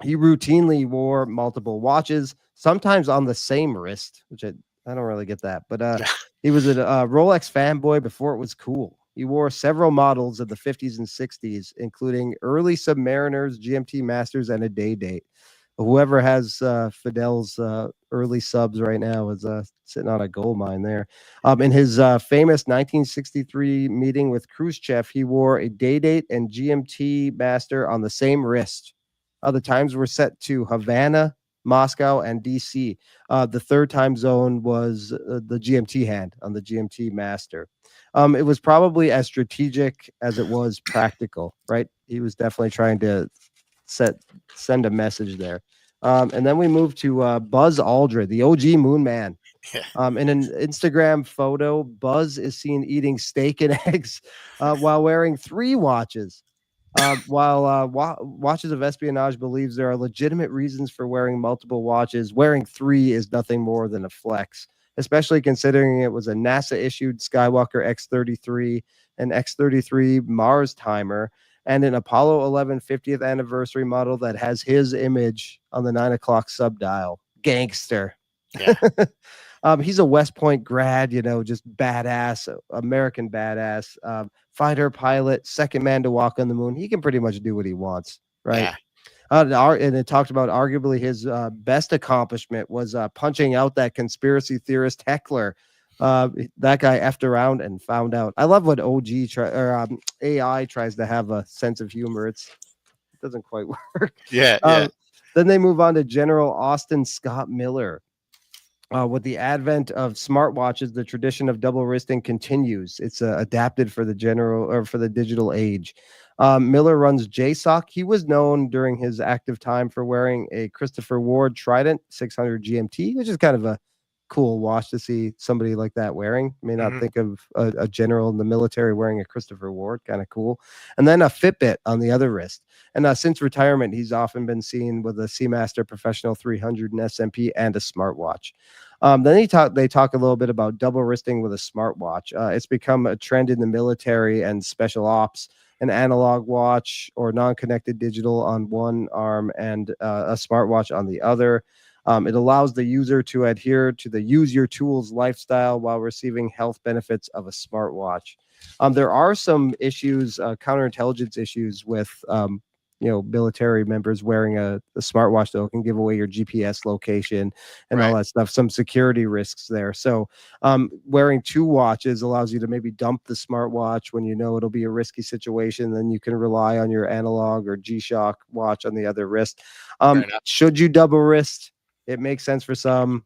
he routinely wore multiple watches, sometimes on the same wrist, which I don't really get that. But Yeah. he was a Rolex fanboy before it was cool. He wore several models of the 50s and 60s, including early Submariners, GMT Masters, and a day date. Whoever has Fidel's early subs right now is sitting on a gold mine there. In his famous 1963 meeting with Khrushchev, he wore a day date and GMT master on the same wrist. The times were set to Havana, Moscow, and DC. The third time zone was the GMT hand on the GMT master. It was probably as strategic as it was practical, right? He was definitely trying to set send a message there. And then we move to Buzz Aldrin, the OG Moon Man. Yeah. In an Instagram photo, Buzz is seen eating steak and eggs while wearing three watches. While Watches of Espionage believes there are legitimate reasons for wearing multiple watches, wearing three is nothing more than a flex, especially considering it was a NASA issued Skywalker X-33, an X-33 Mars timer, and an Apollo 11 50th anniversary model that has his image on the 9 o'clock subdial. Gangster. Yeah. He's a West Point grad, just badass, American badass, fighter pilot, second man to walk on the moon. He can pretty much do what he wants, right? Yeah. And it talked about arguably his best accomplishment was punching out that conspiracy theorist heckler. That guy effed around and found out. I love what AI tries to have a sense of humor. It doesn't quite work. Yeah. Yeah. Then they move on to General Austin Scott Miller. With the advent of smartwatches, the tradition of double wristing continues. It's adapted for the general or for the digital age. Miller runs JSOC. He was known during his active time for wearing a Christopher Ward Trident 600 GMT, which is kind of a cool watch to see somebody like that wearing. May not Hmm. think of a general in the military wearing a Christopher Ward, kind of cool. And then a Fitbit on the other wrist. And since retirement, he's often been seen with a Seamaster Professional 300 and SMP and a smartwatch. Then they talk a little bit about double wristing with a smartwatch. It's become a trend in the military and special ops. An analog watch or non-connected digital on one arm and a smartwatch on the other. It allows the user to adhere to the use your tools lifestyle while receiving health benefits of a smartwatch. There are some issues, counterintelligence issues with military members wearing a smartwatch that can give away your GPS location and all Right. that stuff. Some security risks there. So wearing two watches allows you to maybe dump the smartwatch when you know it'll be a risky situation. Then you can rely on your analog or G-Shock watch on the other wrist. Fair enough. Should you double wrist? It makes sense for some.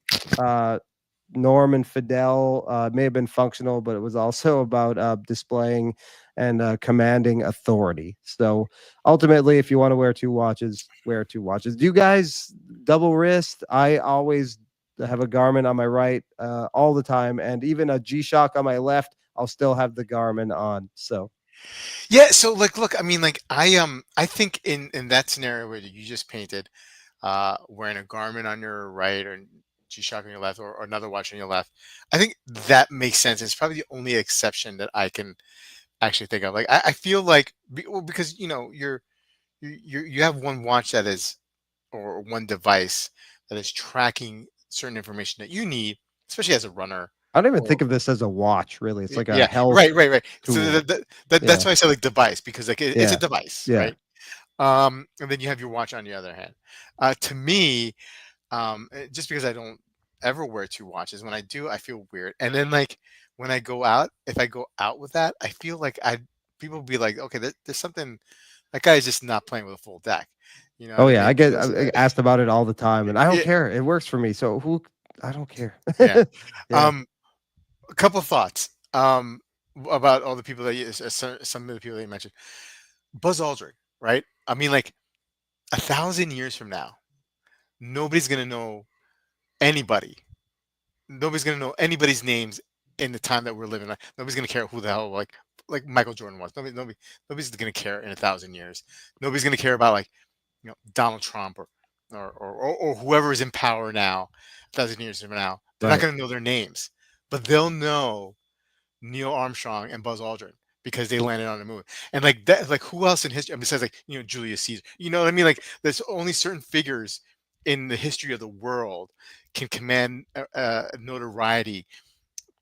Norm and Fidel may have been functional, but it was also about displaying and commanding authority. So ultimately, if you want to wear two watches, wear two watches. Do you guys double wrist? I always have a Garmin on my right all the time, and even a G-Shock on my left. I'll still have the Garmin on. So Yeah. So like, look, I mean, like, I think in that scenario where you just painted, wearing a garment on your right or G-Shock on your left or another watch on your left, I think that makes sense. It's probably the only exception that I can actually think of. Like, I feel like well, because you have one watch that is or one device that is tracking certain information that you need, especially as a runner. I don't even Or think of this as a watch, really. It's like a yeah, health right. So tool. that's Yeah, why I say like device, because like it's a yeah, device, yeah. right? And then you have your watch on the other hand. To me, just because I don't ever wear two watches, when I do, I feel weird. And then like when I go out, if I go out with that, I feel like I people will be like, okay, there's something, that guy is just not playing with a full deck. You know Oh, what I yeah, mean? So, I asked about it all the time, and I don't yeah, care. It works for me, so who I don't care. yeah. Yeah. Um, a couple thoughts about all the people that some of the people that you mentioned. Buzz Aldrin, right? I mean, like 1,000 years from now, nobody's gonna know anybody. Nobody's gonna know anybody's names in the time that we're living. Like, nobody's gonna care who the hell like Michael Jordan was. Nobody's gonna care in 1,000 years. Nobody's gonna care about like Donald Trump or whoever is in power now. 1,000 years from now, they're not Right. gonna know their names, but they'll know Neil Armstrong and Buzz Aldrin because they landed on the moon. And like that, like who else in history? I mean, besides like Julius Caesar. You know what I mean? Like there's only certain figures in the history of the world can command notoriety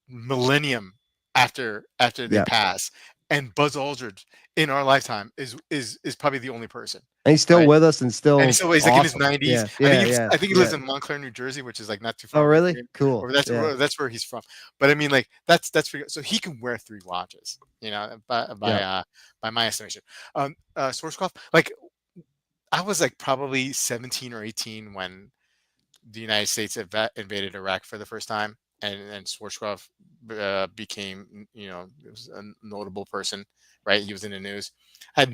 millennium after they Yeah. pass. And Buzz Aldrin in our lifetime is probably the only person, And he's still right? with us and And he's still always like in his awesome. 90s. Yeah, yeah, yeah, I think he lives yeah. in Montclair, New Jersey, which is like not too Oh, far away from really? me. Cool. Or Yeah, that's where he's from. But I mean, like that's pretty good. So he can wear three watches, yeah. by my estimation. Schwarzkopf, like I was like probably 17 or 18 when the United States invaded Iraq for the first time, and Schwarzkopf became it was a notable person, right? He was in the news. I had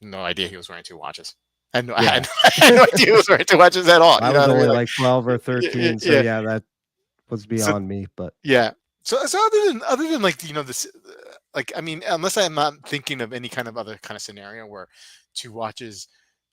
no idea he was wearing two watches. Yeah. I had no idea he was wearing two watches at all. I You know was what I mean? only Like, like 12 or yeah, 13, so yeah. yeah, that was So beyond me, but yeah. So other than like this, like I mean, unless I'm not thinking of any kind of other kind of scenario where two watches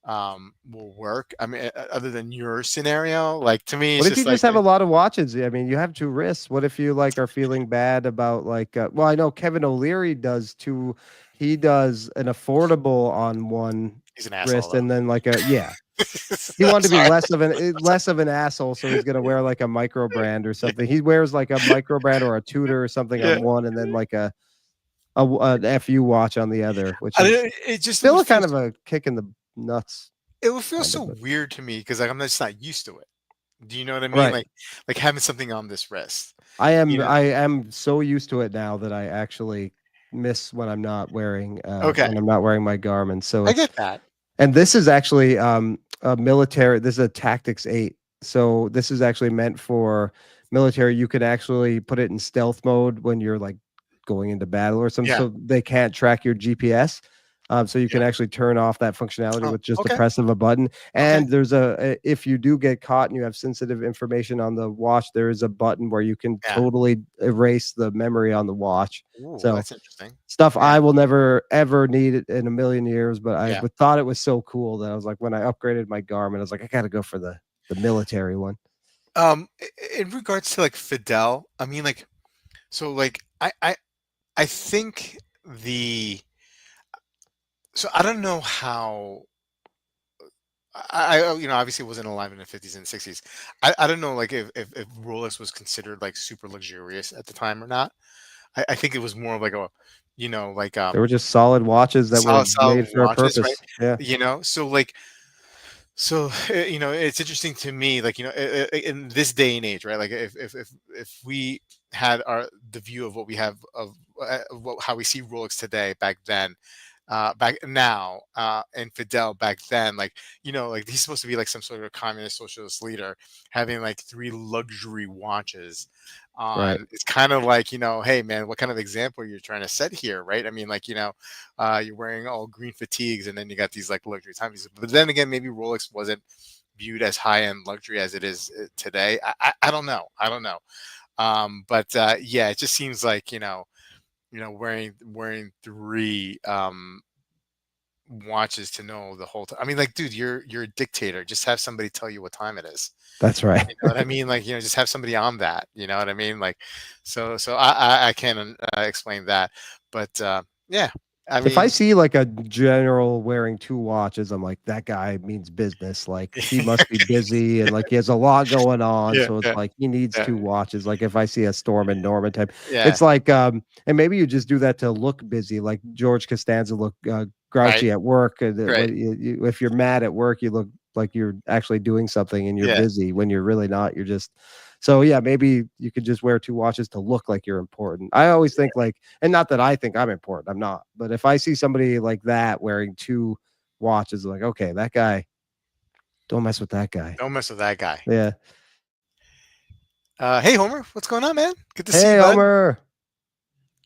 will work. I mean, other than your scenario, like to me, what it's if you just like just have a lot of watches? I mean, you have 2 wrists. What if you, like, are feeling bad about, like, well, I know Kevin O'Leary does 2. He does an affordable on one he's an asshole wrist though. and then, like, a yeah. He wanted to be Sorry. less of an asshole, so he's gonna wear, like, a micro brand or something. He wears, like, a micro brand or a Tudor or something Yeah. on one and then, like, an FU watch on the other, which I is don't, it just still would a feel kind of a kick in the nuts, it would feel kind so of, but weird to me because like I'm just not used to it. Do you know what I mean? right. Like having something on this wrist. You know? I am so used to it now that I actually miss Okay, when I'm not wearing my Garmin. So I it's get that. and this is actually a military. This is a Tactics 8. So this is actually meant for military. You can actually put it in stealth mode when you're like going into battle or something, Yeah, so they can't track your GPS. So you yeah. can actually turn off that functionality Oh, with just the okay, press of a button. okay. And there's if you do get caught and you have sensitive information on the watch, there is a button where you can Yeah. totally erase the memory on the watch. Ooh, So that's interesting. stuff Yeah, I will never ever need it in a million years, but yeah. thought it was so cool that I was like, when I upgraded my Garmin, I was like, I gotta go for the military one. In regards to like Fidel, I mean, like, so like I think the so I don't know how obviously wasn't alive in the 50s and 60s. I don't know like if Rolex was considered like super luxurious at the time or not. I think it was more of like a like They were just solid watches that were solid made for a watches, right? purpose. Yeah, So like it's interesting to me, like in this day and age, right? Like if we had the view of what we have of how we see Rolex today back then, back now, and Fidel back then, like like he's supposed to be like some sort of communist socialist leader, having like three luxury watches right. on. It's kind of like hey man, what kind of example you're trying to set here, right? I mean, like you're wearing all green fatigues, and then you got these like luxury timepieces. But then again, maybe Rolex wasn't viewed as high end luxury as it is today. I don't know. I don't know. But yeah, it just seems like wearing three watches to know the whole time. I mean, like, dude, you're a dictator. Just have somebody tell you what time it is. That's right. You know what I mean? Like, just have somebody on that. You know what I mean? Like, so I can't explain that, but yeah. I If I mean, see like a general wearing 2 watches, I'm like, "That guy means business." Like, he must be busy and, like, he has a lot going on, yeah, so it's yeah, like he needs yeah, 2 watches. Like, if I see a Storm and Norman type, yeah, it's like, and maybe you just do that to look busy, like George Costanza looked, right, grouchy at work, and right, when if you're mad at work, you look like you're actually doing something and you're yeah, busy when you're really not, you're just so, yeah, maybe you could just wear 2 watches to look like you're important. I always think, like, and not that I think I'm important, I'm not. But if I see somebody like that wearing 2 watches, like, okay, that guy, don't mess with that guy. don't mess with that guy. Yeah. Hey, Homer, what's going on, man? Good to see you, "Hey, bud. Homer."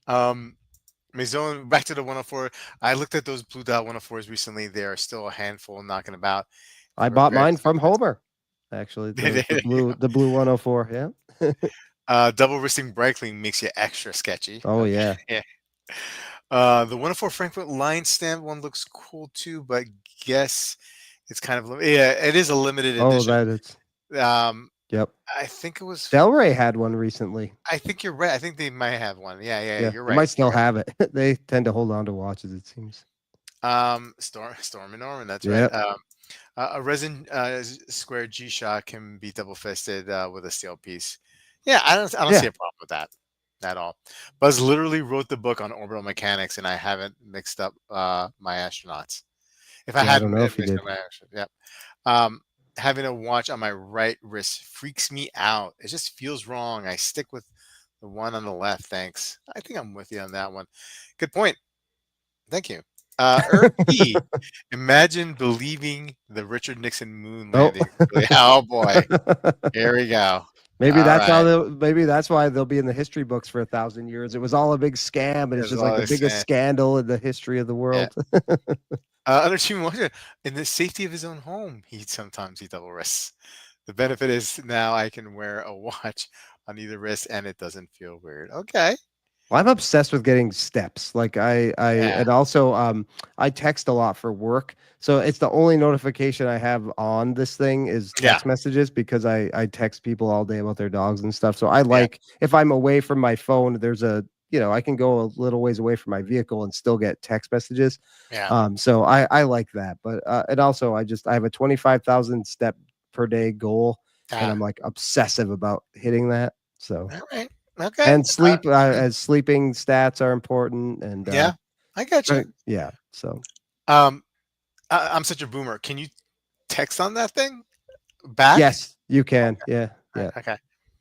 Um, Maison, back to the 104. I looked at those Blue Dot 104s recently. There are still a handful knocking about. They I were bought very mine from expensive. Homer, actually, There the you go. blue 104, yeah. Double wristing Breitling makes you extra sketchy. Oh, Okay. yeah. Yeah. The 104 Frankfurt line stamp one looks cool too, but guess it's kind of yeah, it is a limited Oh, edition. that is Um, yep. I think it was. Delray had one recently. I think you're right. I think they might have one. Yeah, yeah, yeah, Yeah, you're they right. might You're still have it. They tend to hold on to watches, it seems. right. Storm and Norman. That's right. Yep. A resin square G Shock can be double fisted with a steel piece. Yeah, I don't see Yeah. a problem with that at all. Buzz literally wrote the book on orbital mechanics, and I haven't mixed up my astronauts. If I Yeah, I don't hadn't know if he mixed did. up my astronauts, yeah. Um, Having a watch on my right wrist freaks me out. It just feels wrong. I stick with the one on the left. Thanks. I think I'm with you on that one. Good point. Thank you. Irv P. Imagine believing the Richard Nixon moon Oh. landing. Oh boy. Here we go. Maybe All that's how right. maybe that's why they'll be in the history books for 1,000 years. It was all a big scam, and it's Is just like all the they're biggest saying. scandal in the history of the Yeah. world. Under Team Wonder, in the safety of his own home, he double wrists. The benefit is now I can wear a watch on either wrist and it doesn't feel weird. Okay. Well, I'm obsessed with getting steps. Like Yeah. and also I text a lot for work. So it's the only notification I have on this thing is Yeah. text messages because I text people all day about their dogs and stuff. So I Yeah. like if I'm away from my phone, there's a I can go a little ways away from my vehicle and still get text messages. Yeah. So I like that. But and also I have a 25,000 step per day goal and I'm Ah. like obsessive about hitting that. So All right. Okay. and sleep, as sleeping stats are important, and, Yeah. I got you. yeah, so Um, I'm such a boomer. Can you text on that thing back? yes, you can, yeah, Right, yeah. okay.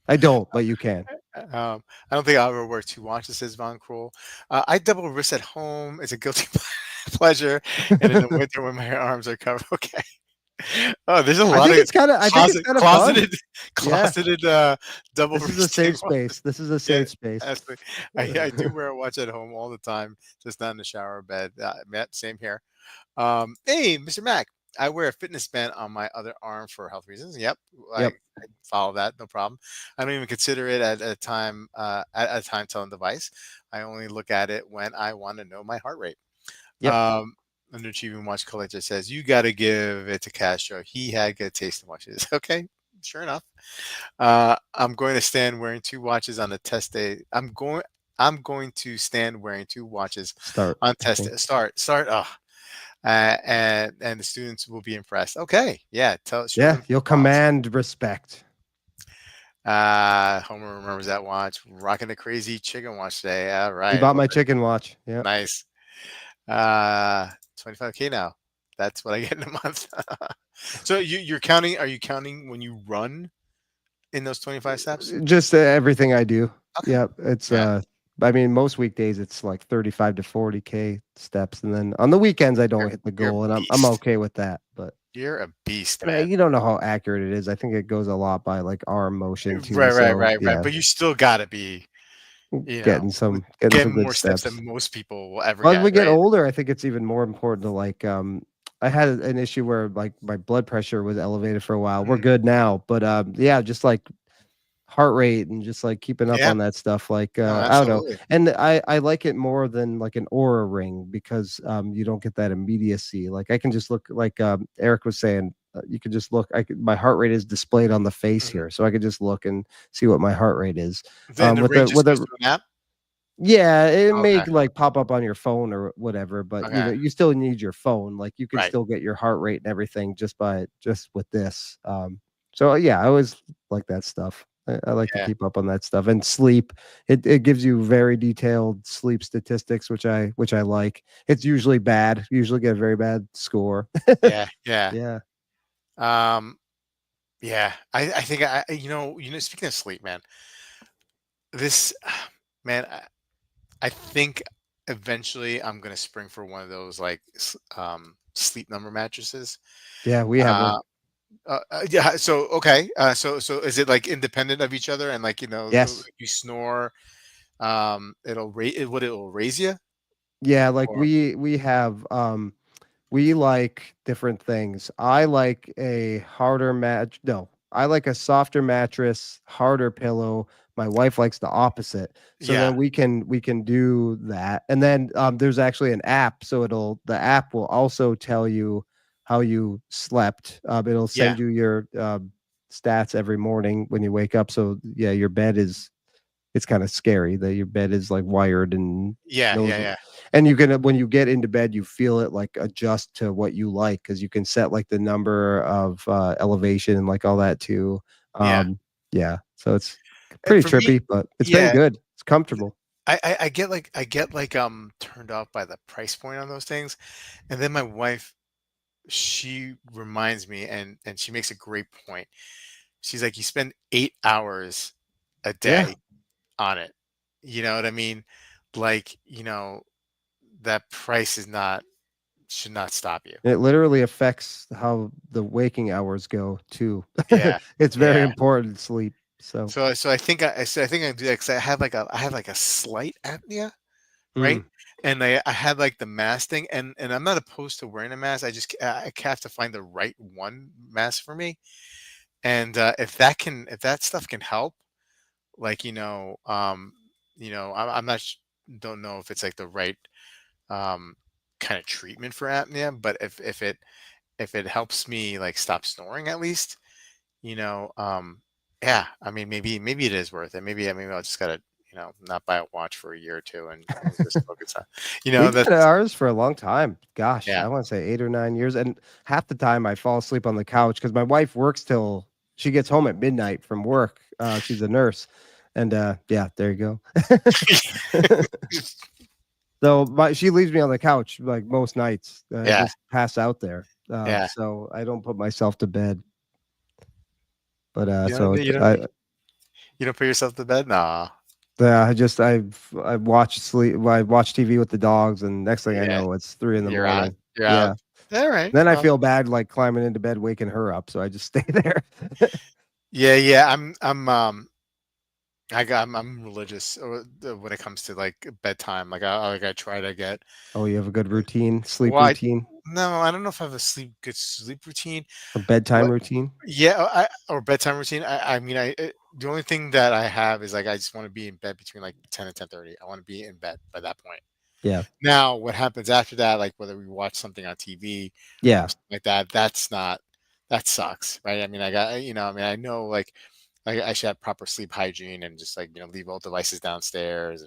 I don't, but you can. I don't think I'll ever wear two watches, says Von Kroll. I double wrist at home. It's a guilty pleasure. And in the winter when my arms are covered. Okay. Oh, there's a lot of I think it's kinda fun. closeted, Yeah, closeted double this is a wristing safe watches. space. This is a Yeah, safe space. absolutely. I do wear a watch at home all the time, just not in the shower or bed. Matt, same here. Hey, Mr. Mac, I wear a fitness band on my other arm for health reasons. Yep, Yep, I follow that, no problem. I don't even consider it at a time at a time telling device. I only look at it when I want to know my heart rate. yep. Um, Underachieving watch collector says you got to give it to Castro. He had good taste in watches. Okay, sure enough. I'm going to stand wearing two watches on the test day. I'm going to stand wearing two watches Start, on I test think. day. Start. And the students will be impressed. Okay, yeah. Show Yeah, them you'll boss. command respect. Homer remembers that watch. Rocking the crazy chicken watch today. All He right. bought Well, my chicken watch, yeah. nice. Uh, 25K now. That's what I get in a month. So you're counting? Are you counting when you run in those 25 steps? Just, everything I do. Okay. Yep, it's, Yeah. I mean, most weekdays, it's like 35 to 40K steps, and then on the weekends, I don't You're, hit the you're a goal, and I'm beast. okay with that, but You're a beast, and, man. you don't know how accurate it is. I think it goes a lot by, like, arm motion too, Right, right, so, right, right. yeah, But you still got to be, getting some getting good more steps steps. than most people will ever Well, as we get, get right? older, I think it's even more important to, like, I had an issue where, like, my blood pressure was elevated for a while. We're Mhm. good now, but, yeah, just, like, heart rate and just, like, keeping up Yeah. on that stuff, like, No, I don't know, absolutely. and I like it more than, like, an Aura ring because, you don't get that immediacy, like, I can just look like, Eric was saying, you could just look my heart rate is displayed on the face Mhm. here, so I could just look and see what my heart rate is, Then the with ring the just goes to an app. Yeah, it may, Okay. like, pop up on your phone or whatever, but, Okay. you still need your phone, like, you can Right. still get your heart rate and everything just with this, so, yeah, I always like that stuff. I like to Yeah. keep up on that stuff, and sleep, it gives you very detailed sleep statistics, which I like. It's usually bad, usually get a very bad score. Yeah. Yeah. Yeah. Um, yeah. I think speaking of sleep, man, this man, I think eventually I'm gonna spring for one of those like sleep number mattresses. Yeah, we have one. Uh, yeah. So okay. So is it like independent of each other and like Yes. if you snore, it'll it'll raise you Yeah, like, or we have, we like different things. I like a harder mat no, I like a softer mattress, harder pillow. My wife likes the opposite. So yeah, then we can do that. And then, there's actually an app, so the app will also tell you how you slept. It'll yeah, send you your, stats every morning when you wake up. So, yeah, your bed is it's kinda scary that your bed is, like, wired and yeah, knows yeah, what yeah, and you can when you get into bed, you feel it, like, adjust to what you like because you can set, like, the number of, elevation and, like, all that too. yeah. Yeah, so it's And pretty for me, trippy, but it's been yeah, good. It's comfortable. I get like turned off by the price point on those things, and then my wife, she reminds me, and she makes a great point. She's like, you spend 8 hours a Yeah, day on it. You know what I mean? Like, that price is not should not stop you. it literally affects how the waking hours go too. Yeah, It's very yeah. important, sleep, so So I think I do that because I have like a slight apnea, right? Mm, And I had like the mask thing, and I'm not opposed to wearing a mask. I have to find the right one mask for me. And if that stuff can help, like I'm not don't know if it's like the right um kind of treatment for apnea, but if it helps me like stop snoring at least, you know, um, yeah, I mean maybe it is worth it. Maybe I'll just gotta not buy a watch for a year or two and just focus on, we've that's had ours for a long time. Gosh, yeah. I wanna say 8 or 9 years, and half the time I fall asleep on the couch because my wife works till she gets home at midnight from work. She's a nurse, and, yeah, there you go. So, she leaves me on the couch, like, most nights. I Yeah, just pass out there, yeah. so I don't put myself to bed, but, You so don't it's you don't you don't put yourself to bed? Nah. yeah, I watch TV with the dogs, and next thing I Yeah, know, it's 3 in the you're out. morning. You're Yeah. out. All right. Then I Well, feel bad, like, climbing into bed, waking her up, so I just stay there. yeah, yeah. I'm religious when it comes to like bedtime. Like I try to get. Oh, you have a good routine, sleep Well, routine, no, I don't know if I have a good sleep routine. or bedtime What? routine? Yeah, or bedtime routine. I mean, the only thing that I have is like I just want to be in bed between like 10 and 10:30. I want to be in bed by that point. Yeah. Now, what happens after that, like whether we watch something on TV or Yeah. something like that, that sucks, right? I mean, I mean, I know like I should have proper sleep hygiene and just like leave all devices downstairs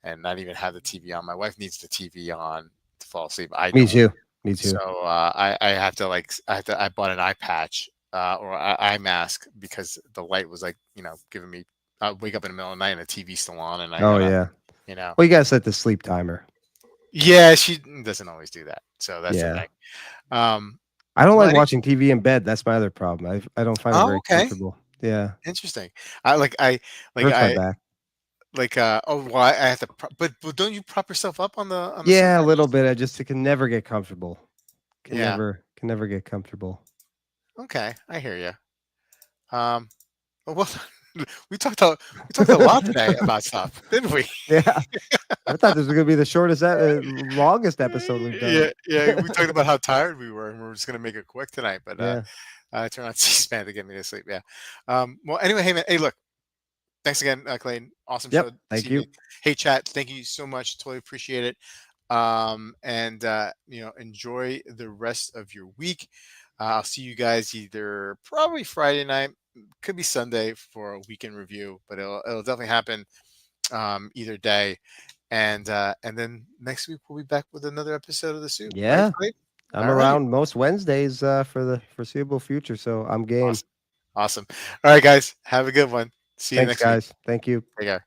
and not even have the TV on. My wife needs the TV on to fall asleep. I Me don't. too. Me So too. I have to I bought an eye patch or eye mask because the light was like giving me. I wake up in the middle of the night and the TV's still on and I Oh, gotta yeah. you know. Well, you gotta set the sleep timer. Yeah, she doesn't always do that. So that's the Yeah. thing. Um, I don't well, like watching TV in bed, that's my other problem. I don't find it oh, very okay, comfortable. Yeah. interesting. I like I like Hurts my I back. like oh well I have to but don't you prop yourself up on the sleep Yeah, a little mattress? bit, I just can never get comfortable. Yeah. Can never get comfortable. Okay, I hear you. Um, well, we talked a lot today about stuff, didn't we? Yeah. I thought this was gonna be the longest episode we've done. Yeah, yeah. We talked about how tired we were, and we are just gonna make it quick tonight. But Yeah. I turned on C-SPAN to get me to sleep. Yeah. Well, anyway, hey man, hey, look, thanks again, Clayton. Awesome show Yep. this Thank evening. you. Hey, chat, thank you so much. Totally appreciate it. And enjoy the rest of your week. I'll see you guys either probably Friday night, could be Sunday for a weekend review, but it'll definitely happen either day. And then next week we'll be back with another episode of the Soup. Right, Yeah, Clay? I'm All right. around most Wednesdays for the foreseeable future, so I'm game. Awesome. Awesome. All right, guys. Have a good one. See you Thanks, next week. guys. Thank you. Take care.